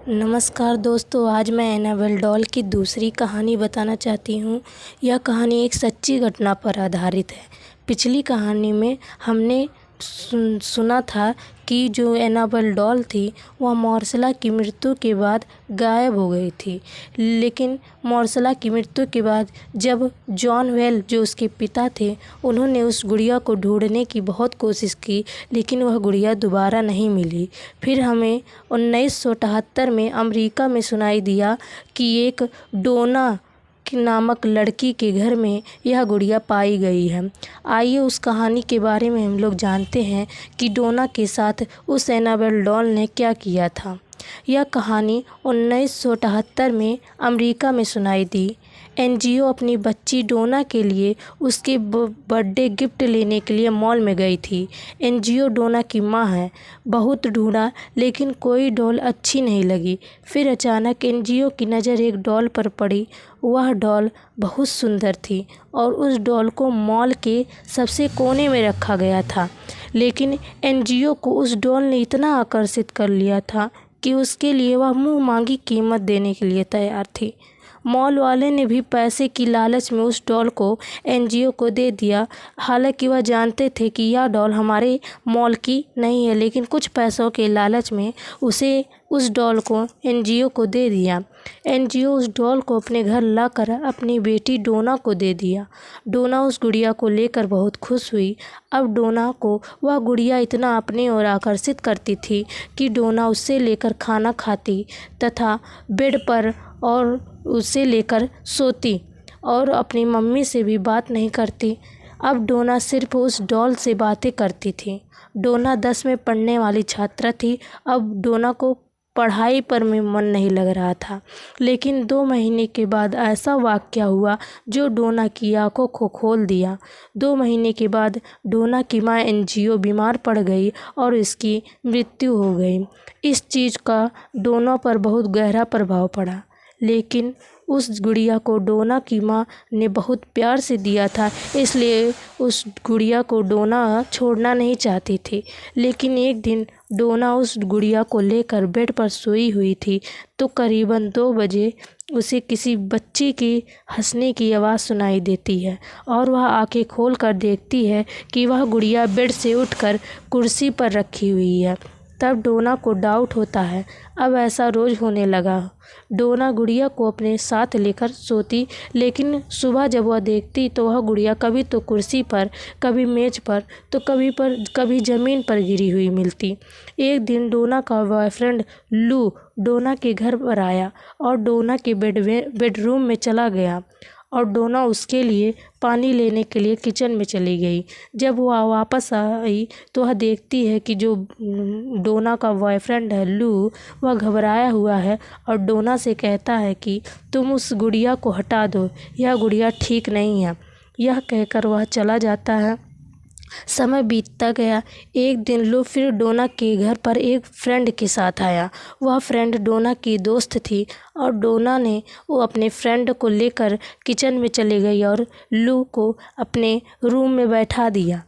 नमस्कार दोस्तों, आज मैं एनाबेल डॉल की दूसरी कहानी बताना चाहती हूँ। यह कहानी एक सच्ची घटना पर आधारित है। पिछली कहानी में हमने सुना था कि जो एनाबेल डॉल थी वह मार्सला की मृत्यु के बाद गायब हो गई थी। लेकिन मार्सला की मृत्यु के बाद जब जॉन वेल जो उसके पिता थे उन्होंने उस गुड़िया को ढूंढने की बहुत कोशिश की, लेकिन वह गुड़िया दोबारा नहीं मिली। फिर हमें 1978 में अमेरिका में सुनाई दिया कि एक डोना नामक लड़की के घर में यह गुड़िया पाई गई है। आइए उस कहानी के बारे में हम लोग जानते हैं कि डोना के साथ उस एनाबेल डॉल ने क्या किया था। यह कहानी 1978 में अमेरिका में सुनाई दी। एनजीओ अपनी बच्ची डोना के लिए उसके बर्थडे गिफ्ट लेने के लिए मॉल में गई थी। एनजीओ डोना की माँ है। बहुत ढूंढा लेकिन कोई डॉल अच्छी नहीं लगी। फिर अचानक एनजीओ की नज़र एक डॉल पर पड़ी। वह डॉल बहुत सुंदर थी और उस डॉल को मॉल के सबसे कोने में रखा गया था। लेकिन एनजीओ को उस डॉल ने इतना आकर्षित कर लिया था कि उसके लिए वह मुँह मांगी कीमत देने के लिए तैयार थी। मॉल वाले ने भी पैसे की लालच में उस डॉल को एनजीओ को दे दिया। हालांकि वह जानते थे कि यह डॉल हमारे मॉल की नहीं है, लेकिन कुछ पैसों के लालच में उस डॉल को एनजीओ को दे दिया। एनजीओ उस डॉल को अपने घर लाकर अपनी बेटी डोना को दे दिया। डोना उस गुड़िया को लेकर बहुत खुश हुई। अब डोना को वह गुड़िया इतना अपने ओर आकर्षित करती थी कि डोना उससे लेकर खाना खाती तथा बेड पर और उसे लेकर सोती और अपनी मम्मी से भी बात नहीं करती। अब डोना सिर्फ उस डॉल से बातें करती थी। डोना 10 में पढ़ने वाली छात्रा थी। अब डोना को पढ़ाई पर में मन नहीं लग रहा था। लेकिन 2 महीने के बाद ऐसा वाक़या हुआ जो डोना की आंखों को खोल दिया। 2 महीने के बाद डोना की माँ एनजीओ बीमार पड़ गई और इसकी मृत्यु हो गई। इस चीज़ का डोना पर बहुत गहरा प्रभाव पड़ा। लेकिन उस गुड़िया को डोना की माँ ने बहुत प्यार से दिया था, इसलिए उस गुड़िया को डोना छोड़ना नहीं चाहती थी। लेकिन एक दिन डोना उस गुड़िया को लेकर बेड पर सोई हुई थी तो करीबन 2 बजे उसे किसी बच्चे की हंसने की आवाज़ सुनाई देती है और वह आंखें खोल कर देखती है कि वह गुड़िया बेड से उठकर कुर्सी पर रखी हुई है। तब डोना को डाउट होता है। अब ऐसा रोज़ होने लगा। डोना गुड़िया को अपने साथ लेकर सोती, लेकिन सुबह जब वह देखती तो वह गुड़िया कभी तो कुर्सी पर, कभी मेज़ पर, तो कभी ज़मीन पर गिरी हुई मिलती। एक दिन डोना का बॉयफ्रेंड लू डोना के घर पर आया और डोना के बेडरूम में चला गया और डोना उसके लिए पानी लेने के लिए किचन में चली गई। जब वह वापस आई तो वह देखती है कि जो डोना का बॉयफ्रेंड है लू, वह घबराया हुआ है और डोना से कहता है कि तुम उस गुड़िया को हटा दो, यह गुड़िया ठीक नहीं है। यह कहकर वह चला जाता है। समय बीतता गया। एक दिन लू फिर डोना के घर पर एक फ्रेंड के साथ आया। वह फ्रेंड डोना की दोस्त थी और डोना ने वो अपने फ्रेंड को लेकर किचन में चली गई और लू को अपने रूम में बैठा दिया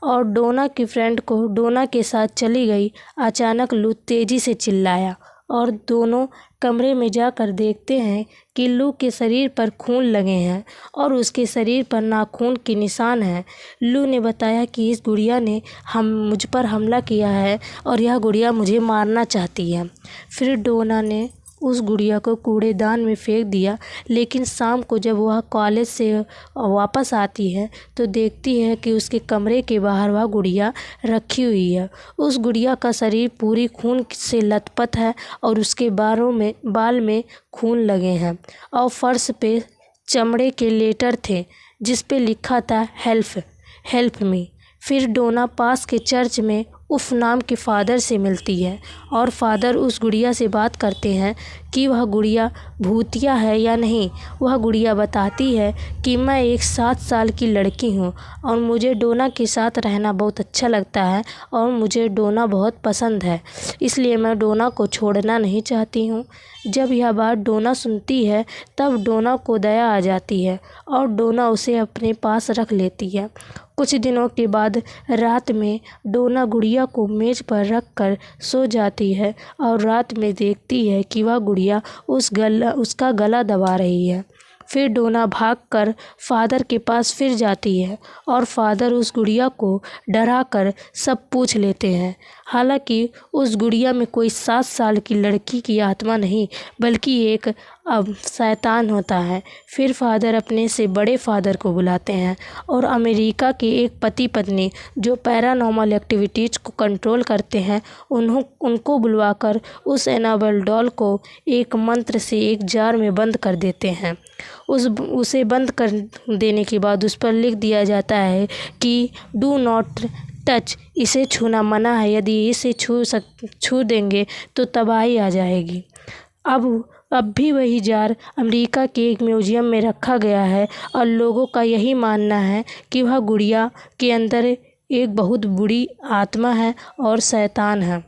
और डोना की फ्रेंड को डोना के साथ चली गई। अचानक लू तेज़ी से चिल्लाया और दोनों कमरे में जाकर देखते हैं कि लू के शरीर पर खून लगे हैं और उसके शरीर पर नाखून के निशान हैं। लू ने बताया कि इस गुड़िया ने मुझ पर हमला किया है और यह गुड़िया मुझे मारना चाहती है। फिर डोना ने उस गुड़िया को कूड़ेदान में फेंक दिया। लेकिन शाम को जब वह कॉलेज से वापस आती है तो देखती है कि उसके कमरे के बाहर वह गुड़िया रखी हुई है। उस गुड़िया का शरीर पूरी खून से लथपथ है और उसके बाल में खून लगे हैं और फर्श पे चमड़े के लेटर थे जिस पे लिखा था हेल्प मी। फिर डोना पास के चर्च में उफ नाम के फादर से मिलती है और फादर उस गुड़िया से बात करते हैं कि वह गुड़िया भूतिया है या नहीं। वह गुड़िया बताती है कि मैं एक 7 साल की लड़की हूँ और मुझे डोना के साथ रहना बहुत अच्छा लगता है और मुझे डोना बहुत पसंद है, इसलिए मैं डोना को छोड़ना नहीं चाहती हूँ। जब यह बात डोना सुनती है तब डोना को दया आ जाती है और डोना उसे अपने पास रख लेती है। कुछ दिनों के बाद रात में डोना गुड़िया को मेज़ पर रख कर सो जाती है और रात में देखती है कि वह गुड़िया उसका गला दबा रही है। फिर डोना भागकर फादर के पास फिर जाती है और फादर उस गुड़िया को डरा कर सब पूछ लेते हैं। हालांकि उस गुड़िया में कोई 7 साल की लड़की की आत्मा नहीं बल्कि एक शैतान होता है। फिर फादर अपने से बड़े फादर को बुलाते हैं और अमेरिका के एक पति पत्नी जो पैरानॉर्मल एक्टिविटीज़ को कंट्रोल करते हैं उनको बुलवाकर उस एनाबेल डॉल को एक मंत्र से एक जार में बंद कर देते हैं। उसे बंद कर देने के बाद उस पर लिख दिया जाता है कि डू नॉट टच, इसे छूना मना है, यदि इसे छू देंगे तो तबाही आ जाएगी। अब भी वही जार अमेरिका के एक म्यूज़ियम में रखा गया है और लोगों का यही मानना है कि वह गुड़िया के अंदर एक बहुत बुरी आत्मा है और शैतान है।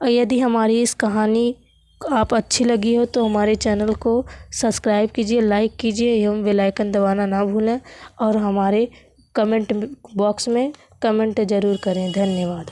और यदि हमारी इस कहानी आप अच्छी लगी हो तो हमारे चैनल को सब्सक्राइब कीजिए, लाइक कीजिए एवं बेल आइकन दबाना ना भूलें और हमारे कमेंट बॉक्स में कमेंट ज़रूर करें। धन्यवाद।